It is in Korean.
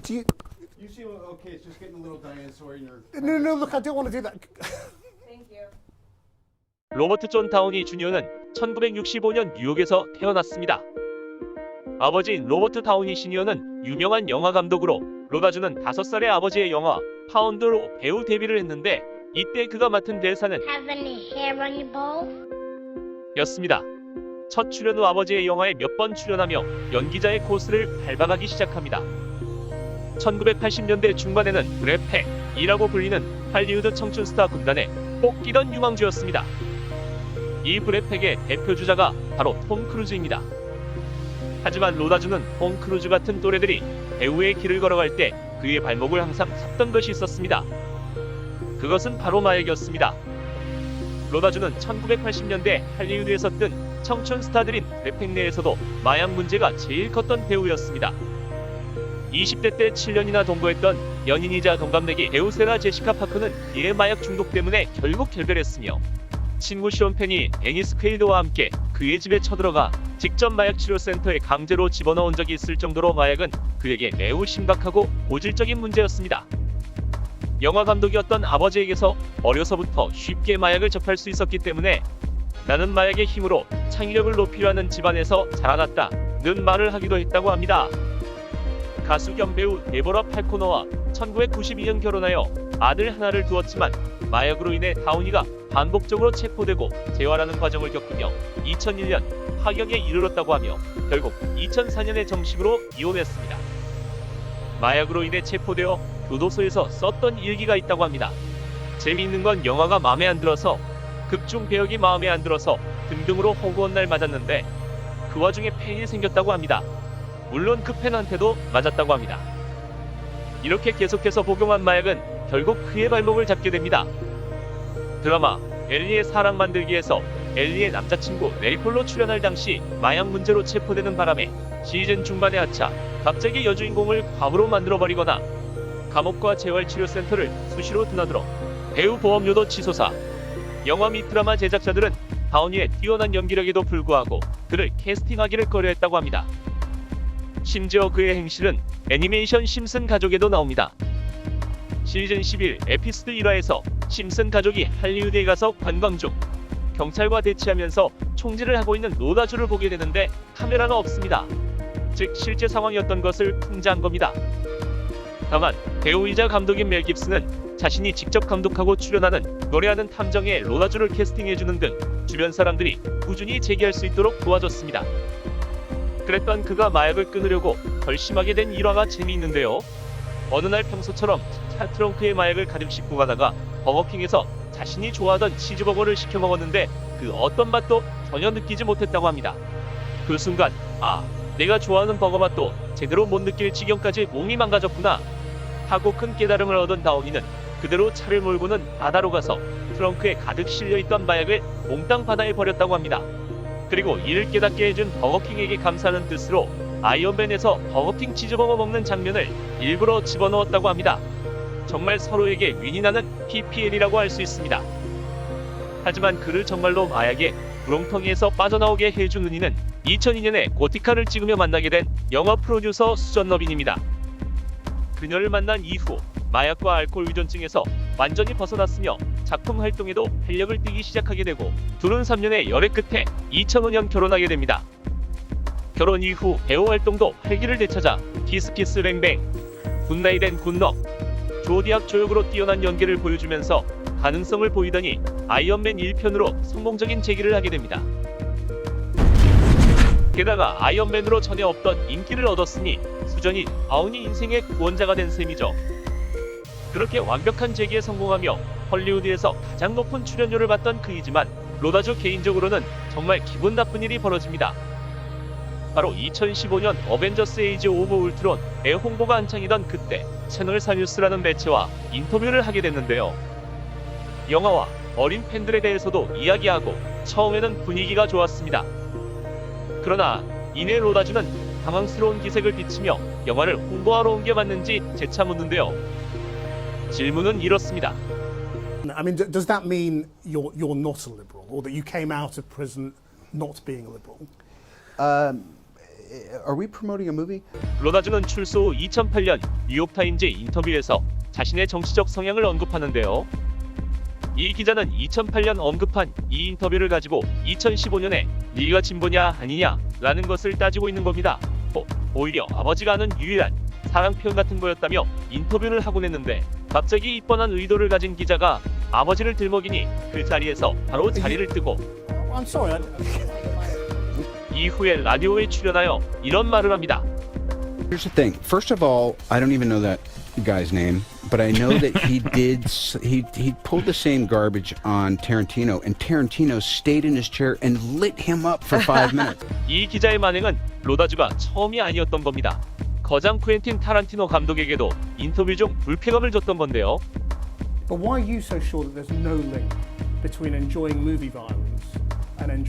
do you? You seem okay. It's just getting a little dinosaur in your. No. Look, I don't want to do that. Thank you. 로버트 존 다우니 주니어는 1965년 뉴욕에서 태어났습니다. 아버지인 로버트 다우니 시니어는 유명한 영화 감독으로 로다주는 5살의 아버지의 영화 파운드로 배우 데뷔를 했는데 이때 그가 맡은 대사는 Have any hair on your balls? 였습니다. 첫 출연 후 아버지의 영화에 몇 번 출연하며 연기자의 코스를 밟아가기 시작합니다. 1980년대 중반에는 브래팩이라고 불리는 할리우드 청춘 스타 군단에 꼭 끼던 유망주였습니다. 이 브래팩의 대표주자가 바로 톰 크루즈입니다. 하지만 로다주는 톰 크루즈 같은 또래들이 배우의 길을 걸어갈 때 그의 발목을 항상 잡던 것이 있었습니다. 그것은 바로 마약이었습니다. 로다주는 1980년대 할리우드에서 뜬 청춘 스타들인 브래팩 내에서도 마약 문제가 제일 컸던 배우였습니다. 20대 때 7년이나 동거했던 연인이자 동갑내기 배우 세라 제시카 파커는 그의 마약 중독 때문에 결국 결별했으며 친구 시온 펜이 데니스 퀘이드와 함께 그의 집에 쳐들어가 직접 마약 치료 센터에 강제로 집어넣은 적이 있을 정도로 마약은 그에게 매우 심각하고 고질적인 문제였습니다. 영화 감독이었던 아버지에게서 어려서부터 쉽게 마약을 접할 수 있었기 때문에 나는 마약의 힘으로 창의력을 높이려 하는 집안에서 자라났다는 말을 하기도 했다고 합니다. 가수 겸 배우 데보라 팔코너와 1992년 결혼하여 아들 하나를 두었지만 마약으로 인해 다우니가 반복적으로 체포되고 재활하는 과정을 겪으며 2001년 파경에 이르렀다고 하며 결국 2004년에 정식으로 이혼했습니다. 마약으로 인해 체포되어 교도소에서 썼던 일기가 있다고 합니다. 재미있는 건 영화가 마음에 안 들어서 극중 배역이 마음에 안 들어서 등등으로 허구한 날 맞았는데 그 와중에 팬이 생겼다고 합니다. 물론 그 팬한테도 맞았다고 합니다. 이렇게 계속해서 복용한 마약은 결국 그의 발목을 잡게 됩니다. 드라마 엘리의 사랑 만들기에서 엘리의 남자친구 레이폴로 출연할 당시 마약 문제로 체포되는 바람에 시즌 중반에 하차 갑자기 여주인공을 과부로 만들어버리거나 감옥과 재활치료센터를 수시로 드나들어 배우 보험료도 치솟아 영화 및 드라마 제작자들은 다우니의 뛰어난 연기력에도 불구하고 그를 캐스팅하기를 꺼려했다고 합니다. 심지어 그의 행실은 애니메이션 심슨 가족에도 나옵니다. 시즌 11 에피소드 1화에서 심슨 가족이 할리우드에 가서 관광 중 경찰과 대치하면서 총질을 하고 있는 로다주를 보게 되는데 카메라가 없습니다. 즉 실제 상황이었던 것을 풍자한 겁니다. 다만 배우이자 감독인 멜 깁슨은 자신이 직접 감독하고 출연하는 노래하는 탐정의 로다주를 캐스팅해주는 등 주변 사람들이 꾸준히 제기할 수 있도록 도와줬습니다. 그랬던 그가 마약을 끊으려고 결심하게 된 일화가 재미있는데요. 어느 날 평소처럼 차 트렁크에 마약을 가득 싣고 가다가 버거킹에서 자신이 좋아하던 치즈버거를 시켜 먹었는데 그 어떤 맛도 전혀 느끼지 못했다고 합니다. 그 순간 내가 좋아하는 버거 맛도 제대로 못 느낄 지경까지 몸이 망가졌구나 하고 큰 깨달음을 얻은 다우니는 그대로 차를 몰고는 바다로 가서 트렁크에 가득 실려있던 마약을 몽땅 바다에 버렸다고 합니다. 그리고 이를 깨닫게 해준 버거킹에게 감사하는 뜻으로 아이언맨에서 버거킹 치즈버거 먹는 장면을 일부러 집어넣었다고 합니다. 정말 서로에게 윈이 나는 PPL이라고 할 수 있습니다. 하지만 그를 정말로 마약의 구렁텅이에서 빠져나오게 해준 은인은 2002년에 고티카를 찍으며 만나게 된 영화 프로듀서 수전 너빈입니다. 그녀를 만난 이후 마약과 알코올 의존증에서 완전히 벗어났으며 작품 활동에도 활력을 띠기 시작하게 되고 둘은 3년의 열애 끝에 2005년 결혼하게 됩니다. 결혼 이후 배우 활동도 활기를 되찾아 키스 키스 뱅뱅, 굿나잇 앤 굿럭, 조디악 조역으로 뛰어난 연기를 보여주면서 가능성을 보이더니 아이언맨 1편으로 성공적인 재기를 하게 됩니다. 게다가 아이언맨으로 전에 없던 인기를 얻었으니 수전이 다우니 인생의 구원자가 된 셈이죠. 그렇게 완벽한 재기에 성공하며 헐리우드에서 가장 높은 출연료를 받던 그이지만 로다주 개인적으로는 정말 기분 나쁜 일이 벌어집니다. 바로 2015년 어벤져스 에이지 오브 울트론의 홍보가 한창이던 그때 채널4 뉴스라는 매체와 인터뷰를 하게 됐는데요. 영화와 어린 팬들에 대해서도 이야기하고 처음에는 분위기가 좋았습니다. 그러나 이내 로다주는 당황스러운 기색을 비치며 영화를 홍보하러 온 게 맞는지 재차 묻는데요. 질문은 이렇습니다. I mean, does that mean you're not a liberal, or that you came out of prison not being a liberal? are we promoting a movie? 로다주는 출소 후 2008년 뉴욕타임즈 인터뷰에서 자신의 정치적 성향을 언급하는데요. 이 기자는 2008년 언급한 이 인터뷰를 가지고 2015년에 네가 진보냐 아니냐라는 것을 따지고 있는 겁니다. 오히려 아버지가 하는 유일한 사랑 표현 같은 거였다며 인터뷰를 하곤 했는데 갑자기 이 뻔한 의도를 가진 기자가 아버지를 들먹이니 그 자리에서 바로 자리를 뜨고 I'm sorry. 이후에 라디오에 출연하여 이런 말을 합니다. Here's the thing. First of all, I don't even know that guy's name, but I know that he pulled the same garbage on Tarantino, and Tarantino stayed in his chair and lit him up for 5 minutes. 이 기자의 만행은 로다주가 처음이 아니었던 겁니다. 거장 쿠엔틴 타란티노 감독에게도 인터뷰 중 불쾌감을 줬던 건데요. But why are you so sure that there's no link between enjoying movie violence and enjoying